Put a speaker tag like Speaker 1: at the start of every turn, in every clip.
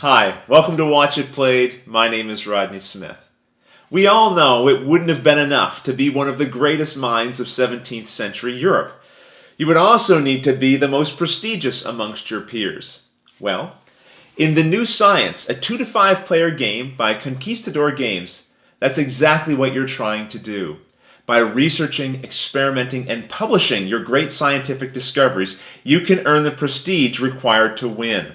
Speaker 1: Hi, welcome to Watch It Played. My name is Rodney Smith. We all know it wouldn't have been enough to be one of the greatest minds of 17th century Europe. You would also need to be the most prestigious amongst your peers. Well, in the new science, a 2 to 5 player game by Conquistador Games, that's exactly what you're trying to do. By researching, experimenting, and publishing your great scientific discoveries, you can earn the prestige required to win.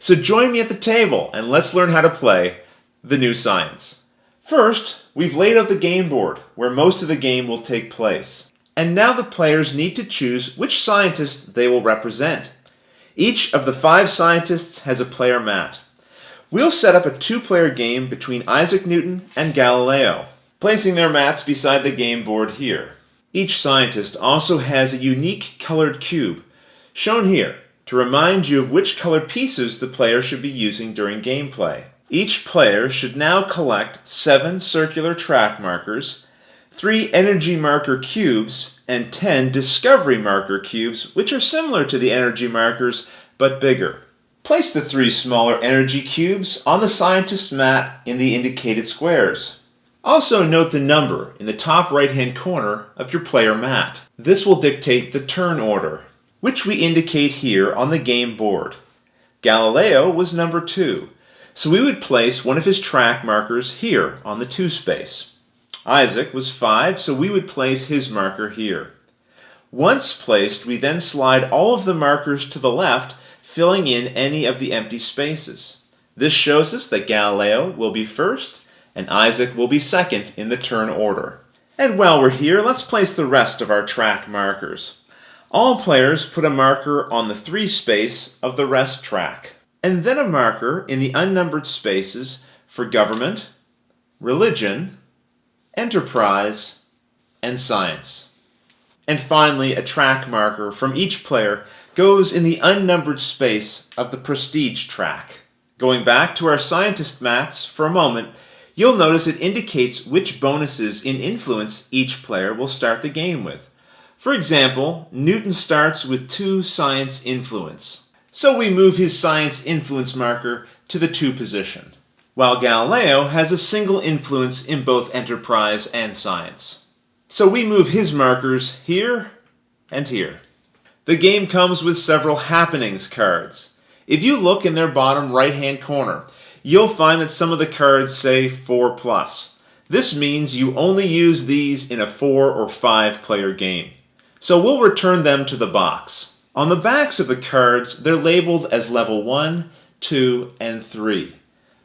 Speaker 1: So join me at the table and let's learn how to play the new science. First, we've laid out the game board where most of the game will take place. And now the players need to choose which scientist they will represent. Each of the 5 scientists has a player mat. We'll set up a 2-player game between Isaac Newton and Galileo, placing their mats beside the game board here. Each scientist also has a unique colored cube, shown here, to remind you of which colored pieces the player should be using during gameplay. Each player should now collect 7 circular track markers, 3 energy marker cubes, and 10 discovery marker cubes, which are similar to the energy markers but bigger. Place the 3 smaller energy cubes on the scientist's mat in the indicated squares. Also note the number in the top right-hand corner of your player mat. This will dictate the turn order, which we indicate here on the game board. Galileo was number 2, so we would place one of his track markers here on the 2 space. Isaac was 5, so we would place his marker here. Once placed, we then slide all of the markers to the left, filling in any of the empty spaces. This shows us that Galileo will be first and Isaac will be second in the turn order. And while we're here, let's place the rest of our track markers. All players put a marker on the 3 space of the rest track, and then a marker in the unnumbered spaces for government, religion, enterprise, and science. And finally, a track marker from each player goes in the unnumbered space of the prestige track. Going back to our scientist mats for a moment, you'll notice it indicates which bonuses in influence each player will start the game with. For example, Newton starts with 2 science influence, so we move his science influence marker to the 2 position, while Galileo has a single influence in both enterprise and science. So we move his markers here and here. The game comes with several happenings cards. If you look in their bottom right-hand corner, you'll find that some of the cards say 4+. This means you only use these in a 4 or 5 player game. So we'll return them to the box. On the backs of the cards, they're labeled as level 1, 2, and 3.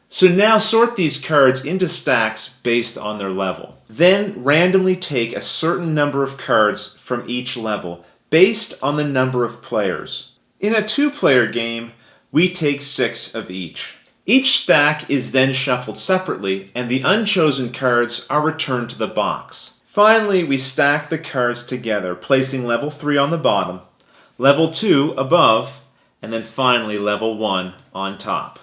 Speaker 1: So now sort these cards into stacks based on their level. Then randomly take a certain number of cards from each level based on the number of players. In a 2-player game, we take 6 of each. Each stack is then shuffled separately, and the unchosen cards are returned to the box. Finally, we stack the cards together, placing level 3 on the bottom, level 2 above, and then finally level 1 on top.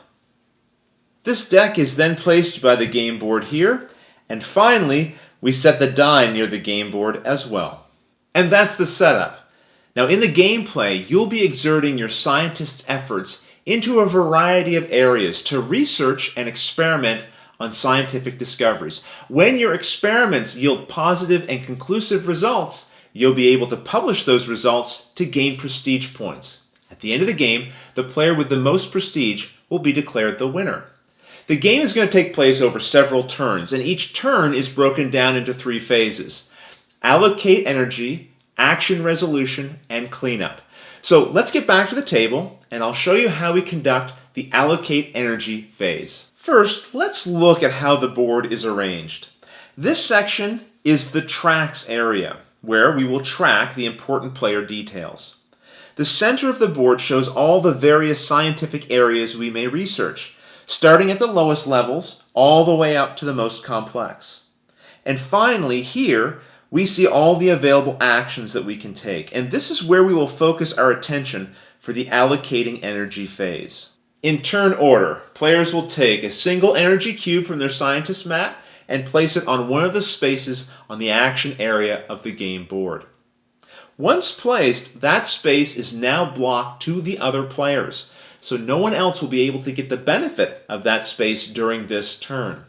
Speaker 1: This deck is then placed by the game board here, and finally, we set the die near the game board as well. And that's the setup. Now in the gameplay, you'll be exerting your scientist's efforts into a variety of areas to research and experiment on scientific discoveries. When your experiments yield positive and conclusive results, you'll be able to publish those results to gain prestige points. At the end of the game, the player with the most prestige will be declared the winner. The game is going to take place over several turns, and each turn is broken down into 3 phases: allocate energy, action resolution, and cleanup. So let's get back to the table, and I'll show you how we conduct the allocate energy phase. First, let's look at how the board is arranged. This section is the tracks area, where we will track the important player details. The center of the board shows all the various scientific areas we may research, starting at the lowest levels all the way up to the most complex. And finally, here, we see all the available actions that we can take, and this is where we will focus our attention for the allocating energy phase. In turn order, players will take a single energy cube from their scientist mat and place it on one of the spaces on the action area of the game board. Once placed, that space is now blocked to the other players. so no one else will be able to get the benefit of that space during this turn.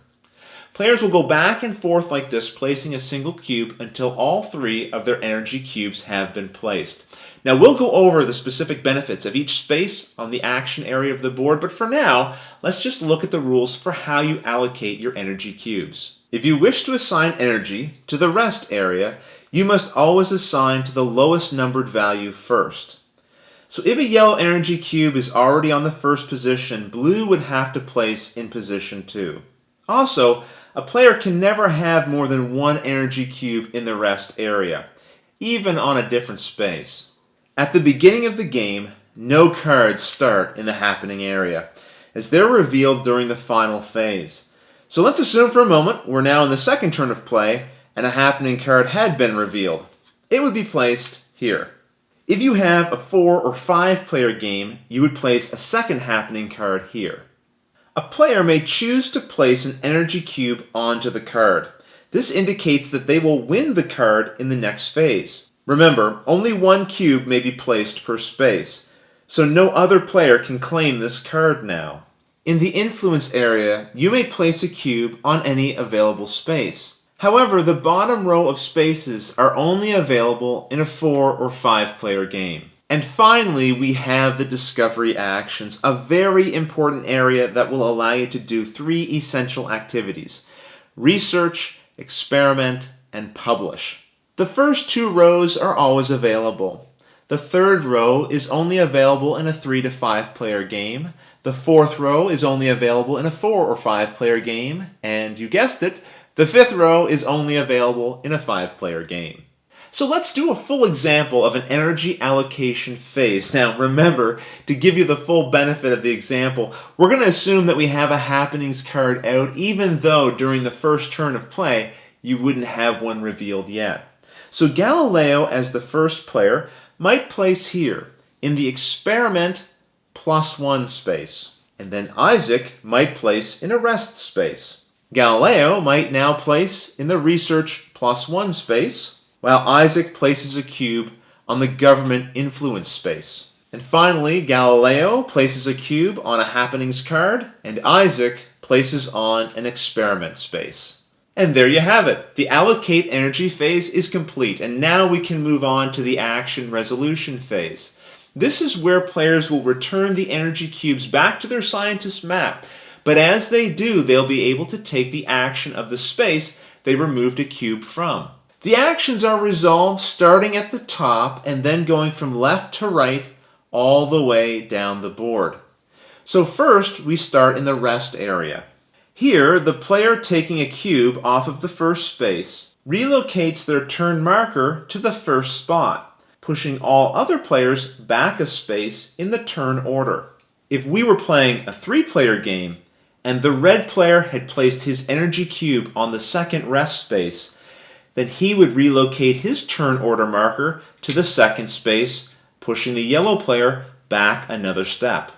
Speaker 1: Players will go back and forth like this, placing a single cube until all 3 of their energy cubes have been placed. Now we'll go over the specific benefits of each space on the action area of the board, but for now, let's just look at the rules for how you allocate your energy cubes. If you wish to assign energy to the rest area, you must always assign to the lowest numbered value first. So if a yellow energy cube is already on the first position, blue would have to place in position 2. Also, a player can never have more than 1 energy cube in the rest area, even on a different space. At the beginning of the game, no cards start in the happening area, as they're revealed during the final phase. So let's assume for a moment we're now in the second turn of play, and a happening card had been revealed. It would be placed here. If you have a 4 or 5 player game, you would place a second happening card here. A player may choose to place an energy cube onto the card. This indicates that they will win the card in the next phase. Remember, only 1 cube may be placed per space, so no other player can claim this card now. In the influence area, you may place a cube on any available space. However, the bottom row of spaces are only available in a 4 or 5 player game. And finally, we have the discovery actions, a very important area that will allow you to do 3 essential activities: research, experiment, and publish. The first 2 rows are always available. The third row is only available in a 3 to 5 player game. The fourth row is only available in a 4 or 5 player game. And you guessed it, the fifth row is only available in a 5 player game. So let's do a full example of an energy allocation phase. Now remember, to give you the full benefit of the example, we're going to assume that we have a happenings card out, even though during the first turn of play, you wouldn't have one revealed yet. So Galileo, as the first player, might place here in the experiment +1 space. And then Isaac might place in a rest space. Galileo might now place in the research +1 space, while Isaac places a cube on the government influence space. And finally, Galileo places a cube on a happenings card, and Isaac places on an experiment space. And there you have it. The allocate energy phase is complete, and now we can move on to the action resolution phase. This is where players will return the energy cubes back to their scientist map, but as they do, they'll be able to take the action of the space they removed a cube from. The actions are resolved starting at the top and then going from left to right all the way down the board. So first, we start in the rest area. Here, the player taking a cube off of the first space relocates their turn marker to the first spot, pushing all other players back a space in the turn order. If we were playing a 3-player game and the red player had placed his energy cube on the second rest space, then he would relocate his turn order marker to the second space, pushing the yellow player back another step.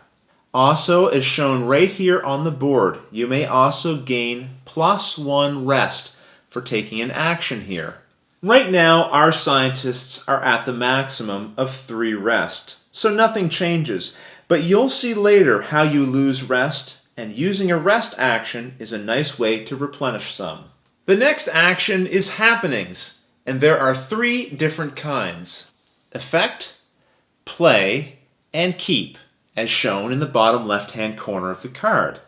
Speaker 1: Also, as shown right here on the board, you may also gain +1 rest for taking an action here. Right now, our scientists are at the maximum of 3 rest, so nothing changes, but you'll see later how you lose rest, and using a rest action is a nice way to replenish some. The next action is happenings, and there are 3 different kinds: effect, play, and keep, as shown in the bottom left-hand corner of the card.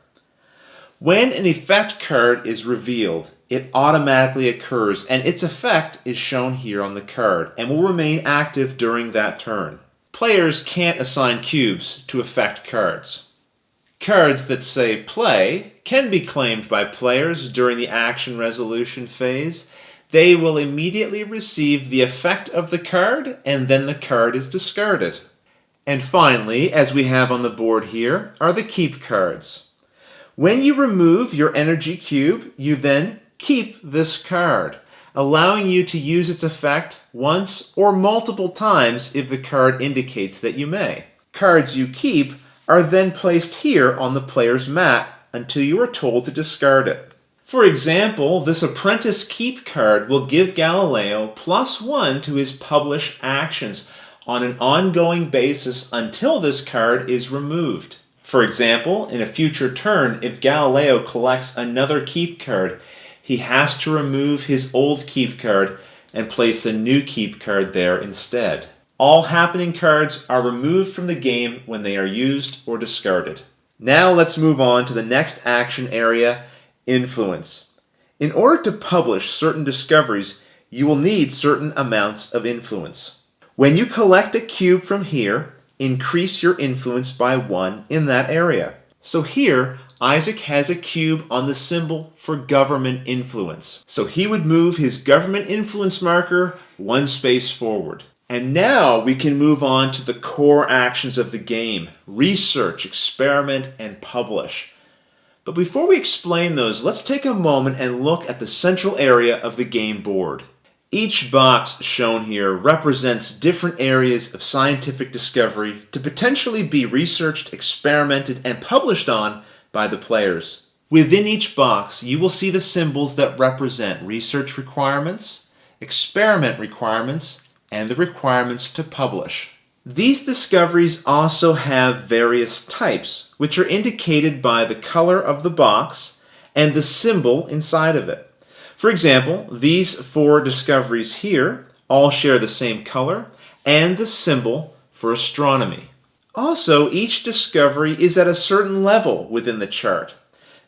Speaker 1: When an effect card is revealed, it automatically occurs, and its effect is shown here on the card, and will remain active during that turn. Players can't assign cubes to effect cards. Cards that say play can be claimed by players during the action resolution phase. They will immediately receive the effect of the card, and then the card is discarded. And finally, as we have on the board here, are the keep cards. When you remove your energy cube, you then keep this card, allowing you to use its effect once or multiple times if the card indicates that you may. Cards you keep are then placed here on the player's mat until you are told to discard it. For example, this apprentice keep card will give Galileo +1 to his publish actions, on an ongoing basis until this card is removed. For example, in a future turn, if Galileo collects another keep card, he has to remove his old keep card and place a new keep card there instead. All happening cards are removed from the game when they are used or discarded. Now let's move on to the next action area, influence. In order to publish certain discoveries, you will need certain amounts of influence. When you collect a cube from here, increase your influence by 1 in that area. So here, Isaac has a cube on the symbol for government influence. So he would move his government influence marker 1 space forward. And now we can move on to the core actions of the game: research, experiment, and publish. But before we explain those, let's take a moment and look at the central area of the game board. Each box shown here represents different areas of scientific discovery to potentially be researched, experimented, and published on by the players. Within each box, you will see the symbols that represent research requirements, experiment requirements, and the requirements to publish. These discoveries also have various types, which are indicated by the color of the box and the symbol inside of it. For example, these 4 discoveries here all share the same color and the symbol for astronomy. Also, each discovery is at a certain level within the chart.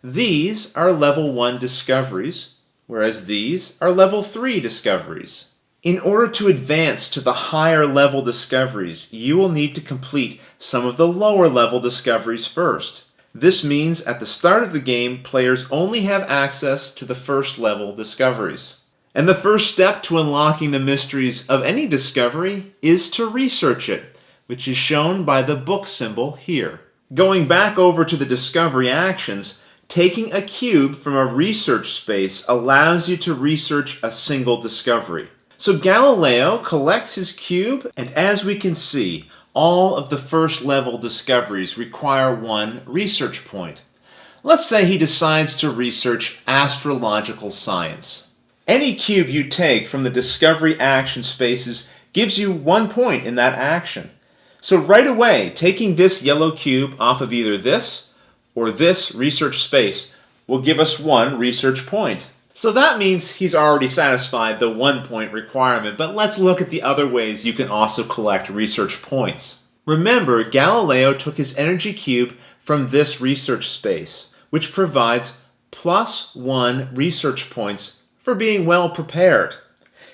Speaker 1: These are level 1 discoveries, whereas these are level 3 discoveries. In order to advance to the higher level discoveries, you will need to complete some of the lower level discoveries first. This means at the start of the game, players only have access to the first level discoveries. And the first step to unlocking the mysteries of any discovery is to research it, which is shown by the book symbol here. Going back over to the discovery actions, taking a cube from a research space allows you to research a single discovery. So Galileo collects his cube, and as we can see, all of the first level discoveries require 1 research point. Let's say he decides to research astrological science. Any cube you take from the discovery action spaces gives you 1 point in that action. So right away, taking this yellow cube off of either this or this research space will give us 1 research point. So that means he's already satisfied the 1 point requirement, but let's look at the other ways you can also collect research points. Remember, Galileo took his energy cube from this research space, which provides +1 research points for being well prepared.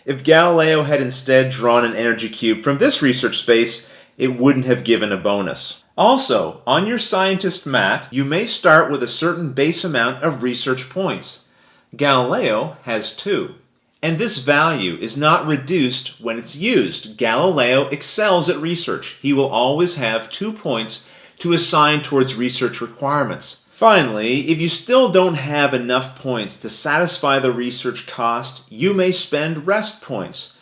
Speaker 1: If Galileo had instead drawn an energy cube from this research space, it wouldn't have given a bonus. Also, on your scientist mat, you may start with a certain base amount of research points. Galileo has 2. And this value is not reduced when it's used. Galileo excels at research. He will always have 2 points to assign towards research requirements. Finally, if you still don't have enough points to satisfy the research cost, you may spend rest points,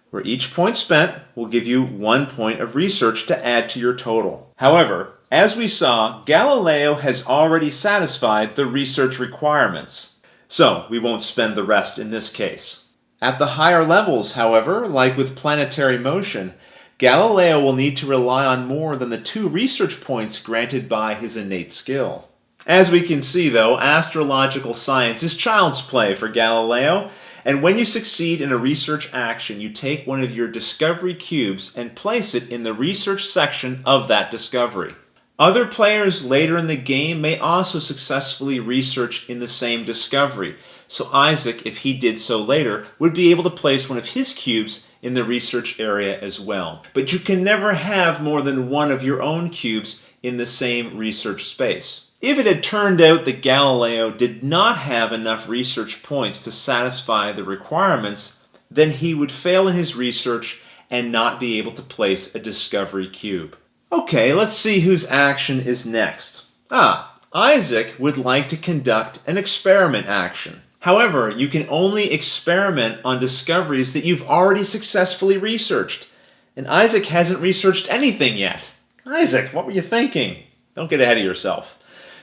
Speaker 1: where each point spent will give you 1 point of research to add to your total. However, as we saw, Galileo has already satisfied the research requirements, so we won't spend the rest in this case. At the higher levels, however, like with planetary motion, Galileo will need to rely on more than the 2 research points granted by his innate skill. As we can see, though, astrological science is child's play for Galileo, and when you succeed in a research action, you take one of your discovery cubes and place it in the research section of that discovery. Other players later in the game may also successfully research in the same discovery, so Isaac, if he did so later, would be able to place one of his cubes in the research area as well. But you can never have more than 1 of your own cubes in the same research space. If it had turned out that Galileo did not have enough research points to satisfy the requirements, then he would fail in his research and not be able to place a discovery cube. Okay, let's see whose action is next. Isaac would like to conduct an experiment action. However, you can only experiment on discoveries that you've already successfully researched. And Isaac hasn't researched anything yet. Isaac, what were you thinking? Don't get ahead of yourself.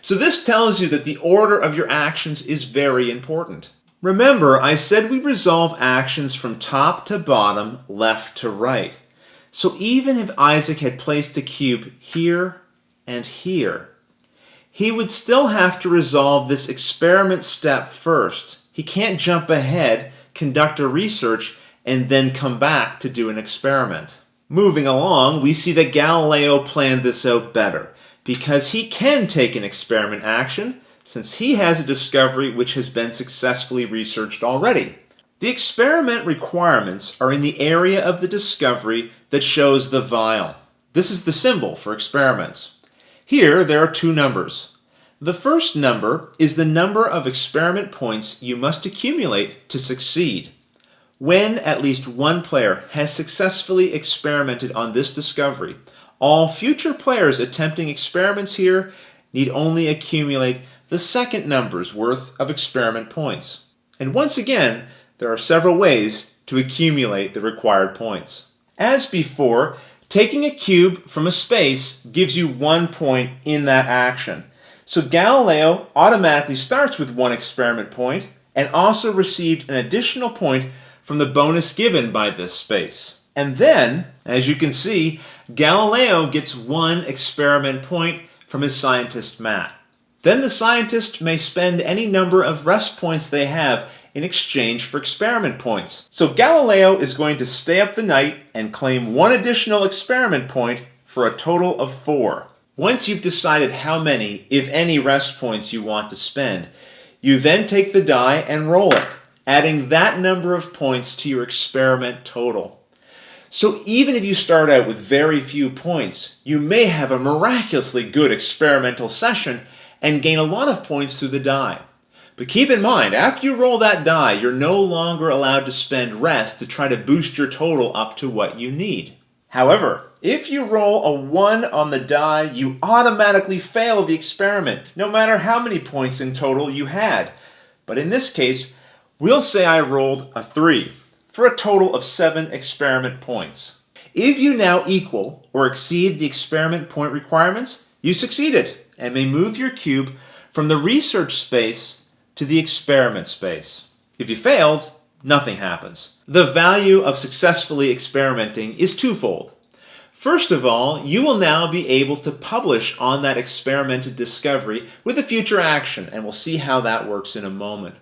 Speaker 1: So this tells you that the order of your actions is very important. Remember, I said we resolve actions from top to bottom, left to right. So even if Isaac had placed a cube here and here, he would still have to resolve this experiment step first. He can't jump ahead, conduct a research, and then come back to do an experiment. Moving along, we see that Galileo planned this out better, because he can take an experiment action, since he has a discovery which has been successfully researched already. The experiment requirements are in the area of the discovery that shows the vial. This is the symbol for experiments. Here, there are two numbers. The first number is the number of experiment points you must accumulate to succeed. When at least one player has successfully experimented on this discovery, all future players attempting experiments here need only accumulate the second number's worth of experiment points. And once again, there are several ways to accumulate the required points. As before, taking a cube from a space gives you 1 point in that action. So Galileo automatically starts with 1 experiment point and also received an additional point from the bonus given by this space. And then, as you can see, Galileo gets 1 experiment point from his scientist Matt. Then the scientist may spend any number of rest points they have in exchange for experiment points. So Galileo is going to stay up the night and claim 1 additional experiment point for a total of 4. Once you've decided how many, if any, rest points you want to spend, you then take the die and roll it, adding that number of points to your experiment total. So even if you start out with very few points, you may have a miraculously good experimental session and gain a lot of points through the die. But keep in mind, after you roll that die, you're no longer allowed to spend rest to try to boost your total up to what you need. However, if you roll a 1 on the die, you automatically fail the experiment, no matter how many points in total you had. But in this case, we'll say I rolled a 3, for a total of 7 experiment points. If you now equal or exceed the experiment point requirements, you succeeded and may move your cube from the research space to the experiment space. If you failed, nothing happens. The value of successfully experimenting is twofold. First of all, you will now be able to publish on that experimented discovery with a future action, and we'll see how that works in a moment.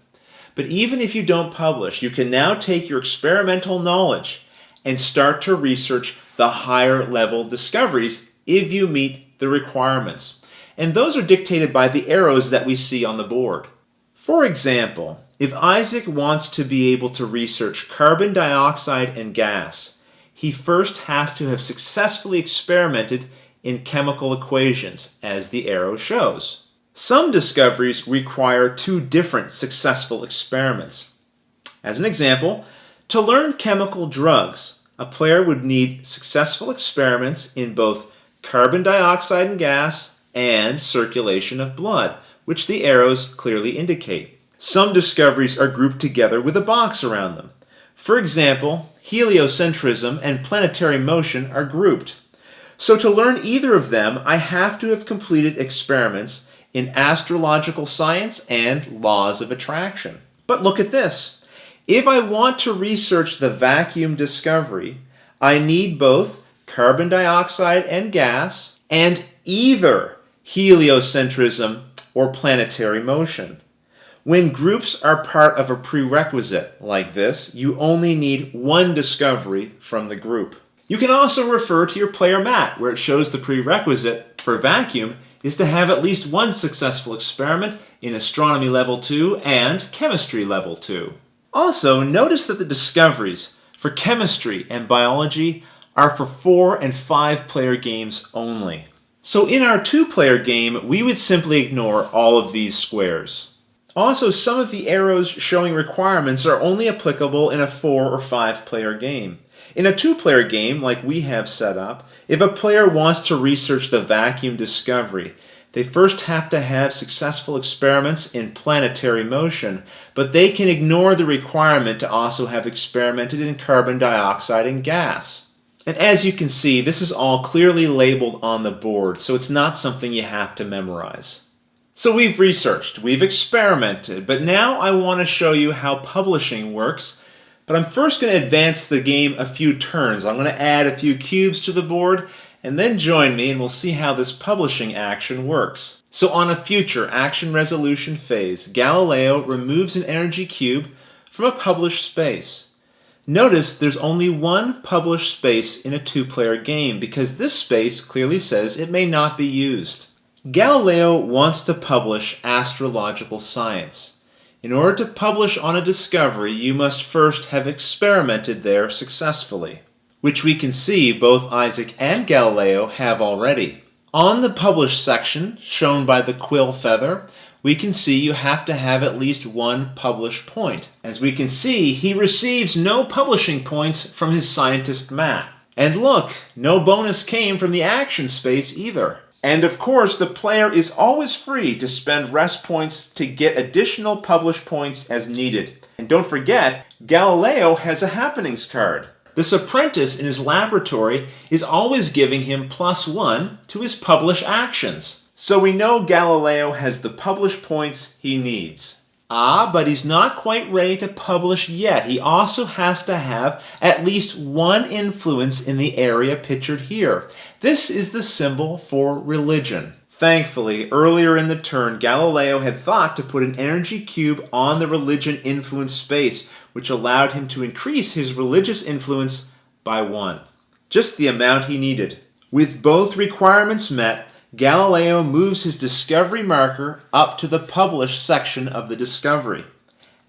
Speaker 1: But even if you don't publish, you can now take your experimental knowledge and start to research the higher level discoveries if you meet the requirements. And those are dictated by the arrows that we see on the board. For example, if Isaac wants to be able to research carbon dioxide and gas, he first has to have successfully experimented in chemical equations, as the arrow shows. Some discoveries require 2 different successful experiments. As an example, to learn chemical drugs, a player would need successful experiments in both carbon dioxide and gas and circulation of blood, which the arrows clearly indicate. Some discoveries are grouped together with a box around them. For example, heliocentrism and planetary motion are grouped. So to learn either of them, I have to have completed experiments in astrological science and laws of attraction. But look at this. If I want to research the vacuum discovery, I need both carbon dioxide and gas and either heliocentrism or planetary motion. When groups are part of a prerequisite like this, you only need 1 discovery from the group. You can also refer to your player mat, where it shows the prerequisite for vacuum is to have at least 1 successful experiment in astronomy level 2 and chemistry level 2. Also, notice that the discoveries for chemistry and biology are for 4 and 5 player games only. So in our 2-player game, we would simply ignore all of these squares. Also, some of the arrows showing requirements are only applicable in a 4 or 5 player game. In a 2-player game, like we have set up, if a player wants to research the vacuum discovery, they first have to have successful experiments in planetary motion, but they can ignore the requirement to also have experimented in carbon dioxide and gas. And as you can see, this is all clearly labeled on the board, so it's not something you have to memorize. So we've researched, we've experimented, but now I want to show you how publishing works But I'm first going to advance the game a few turns. I'm going to add a few cubes to the board, and then join me and we'll see how this publishing action works. So on a future action resolution phase, Galileo removes an energy cube from a published space. Notice there's only one published space in a two-player game because this space clearly says it may not be used. Galileo wants to publish astrological science. In order to publish on a discovery, you must first have experimented there successfully, which we can see both Isaac and Galileo have already. On the published section, shown by the quill feather, we can see you have to have at least one published point. As we can see, he receives no publishing points from his scientist mat. And look, no bonus came from the action space either. And of course, the player is always free to spend rest points to get additional published points as needed. And don't forget, Galileo has a happenings card. This apprentice in his laboratory is always giving him +1 to his publish actions. So we know Galileo has the publish points he needs. But he's not quite ready to publish yet. He also has to have at least one influence in the area pictured here. This is the symbol for religion. Thankfully, earlier in the turn, Galileo had thought to put an energy cube on the religion influence space, which allowed him to increase his religious influence by 1. Just the amount he needed. With both requirements met, Galileo moves his discovery marker up to the published section of the discovery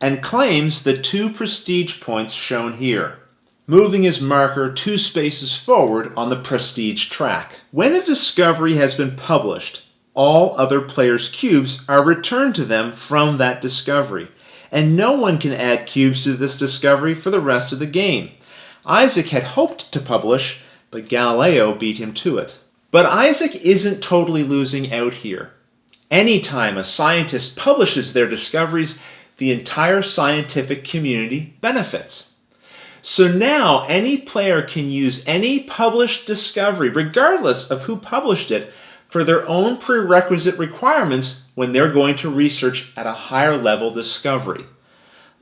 Speaker 1: and claims the 2 prestige points shown here, moving his marker 2 spaces forward on the prestige track. When a discovery has been published, all other players' cubes are returned to them from that discovery, and no one can add cubes to this discovery for the rest of the game. Isaac had hoped to publish, but Galileo beat him to it. But Isaac isn't totally losing out here. Anytime a scientist publishes their discoveries, the entire scientific community benefits. So now any player can use any published discovery, regardless of who published it, for their own prerequisite requirements when they're going to research at a higher level discovery.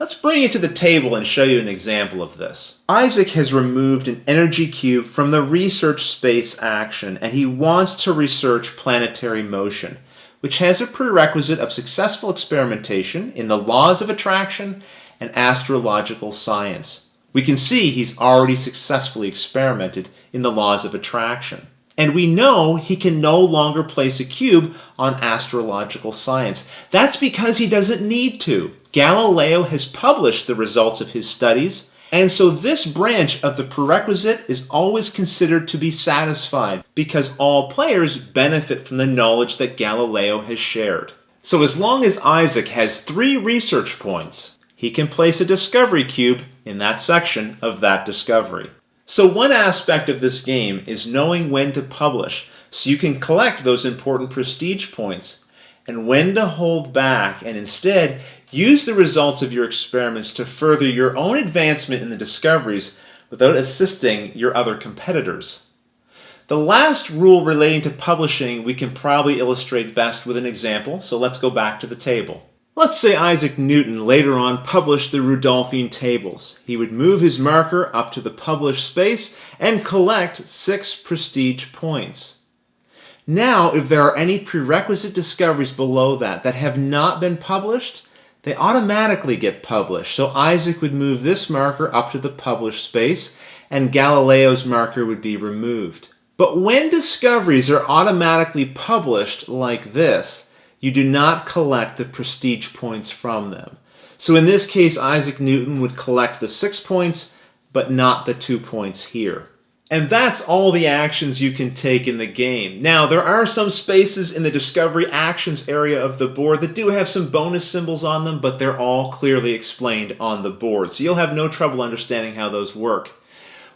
Speaker 1: Let's bring it to the table and show you an example of this. Isaac has removed an energy cube from the research space action, and he wants to research planetary motion, which has a prerequisite of successful experimentation in the laws of attraction and astrological science. We can see he's already successfully experimented in the laws of attraction. And we know he can no longer place a cube on astrological science. That's because he doesn't need to. Galileo has published the results of his studies, and so this branch of the prerequisite is always considered to be satisfied because all players benefit from the knowledge that Galileo has shared. So as long as Isaac has 3 research points, he can place a discovery cube in that section of that discovery. So one aspect of this game is knowing when to publish so you can collect those important prestige points, and when to hold back and instead use the results of your experiments to further your own advancement in the discoveries without assisting your other competitors. The last rule relating to publishing we can probably illustrate best with an example, so let's go back to the table. Let's say Isaac Newton later on published the Rudolphine tables. He would move his marker up to the published space and collect 6 prestige points. Now, if there are any prerequisite discoveries below that have not been published, they automatically get published. So Isaac would move this marker up to the published space, and Galileo's marker would be removed. But when discoveries are automatically published like this, you do not collect the prestige points from them. So in this case, Isaac Newton would collect the 6 points, but not the 2 points here. And that's all the actions you can take in the game. Now, there are some spaces in the Discovery Actions area of the board that do have some bonus symbols on them, but they're all clearly explained on the board, so you'll have no trouble understanding how those work.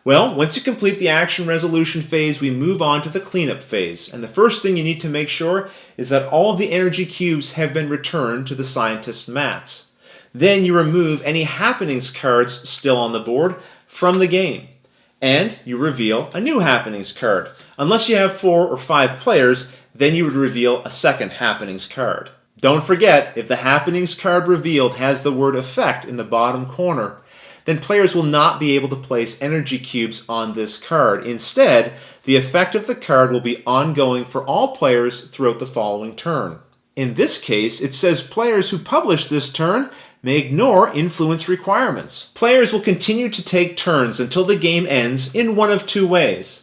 Speaker 1: Well, once you complete the action resolution phase, we move on to the cleanup phase. And the first thing you need to make sure is that all of the energy cubes have been returned to the scientist's mats. Then you remove any happenings cards still on the board from the game. And you reveal a new happenings card. Unless you have 4 or 5 players, then you would reveal a second happenings card. Don't forget, if the happenings card revealed has the word effect in the bottom corner, then players will not be able to place energy cubes on this card. Instead, the effect of the card will be ongoing for all players throughout the following turn. In this case, it says players who publish this turn may ignore influence requirements. Players will continue to take turns until the game ends in one of two ways.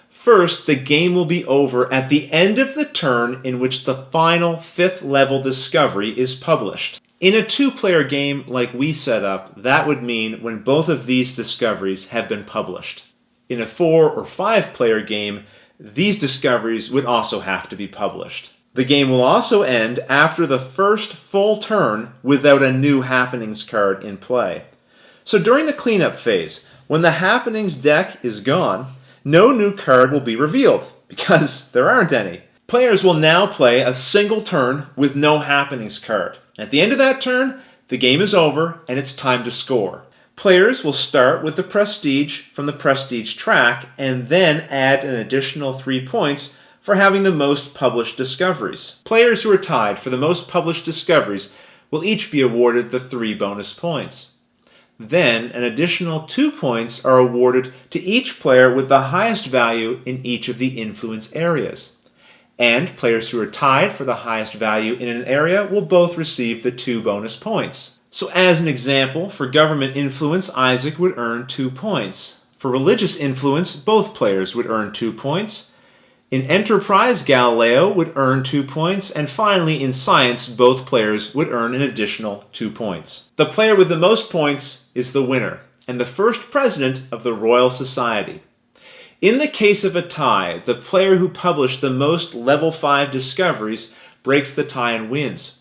Speaker 1: First, the game will be over at the end of the turn in which the final 5th level discovery is published. In a 2-player game like we set up, that would mean when both of these discoveries have been published. In a 4 or 5-player game, these discoveries would also have to be published. The game will also end after the first full turn without a new happenings card in play. So during the cleanup phase, when the happenings deck is gone, no new card will be revealed, because there aren't any. Players will now play a single turn with no happenings card. At the end of that turn, the game is over and it's time to score. Players will start with the prestige from the prestige track and then add an additional 3 points for having the most published discoveries. Players who are tied for the most published discoveries will each be awarded the 3 bonus points. Then, an additional 2 points are awarded to each player with the highest value in each of the influence areas. And players who are tied for the highest value in an area will both receive the 2 bonus points. So as an example, for government influence, Isaac would earn 2 points. For religious influence, both players would earn 2 points. In enterprise, Galileo would earn 2 points, and finally in science, both players would earn an additional 2 points. The player with the most points is the winner, and the first president of the Royal Society. In the case of a tie, the player who published the most level 5 discoveries breaks the tie and wins.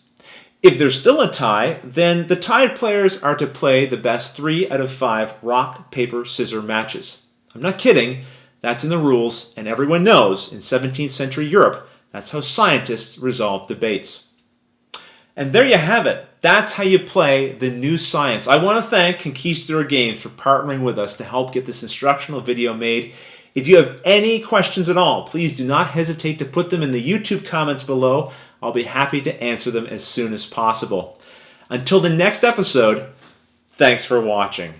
Speaker 1: If there's still a tie, then the tied players are to play the best 3 out of 5 rock, paper, scissors matches. I'm not kidding. That's in the rules, and everyone knows in 17th century Europe, that's how scientists resolve debates. And there you have it. That's how you play the new science. I want to thank Conquistador Games for partnering with us to help get this instructional video made. If you have any questions at all, please do not hesitate to put them in the YouTube comments below. I'll be happy to answer them as soon as possible. Until the next episode, thanks for watching.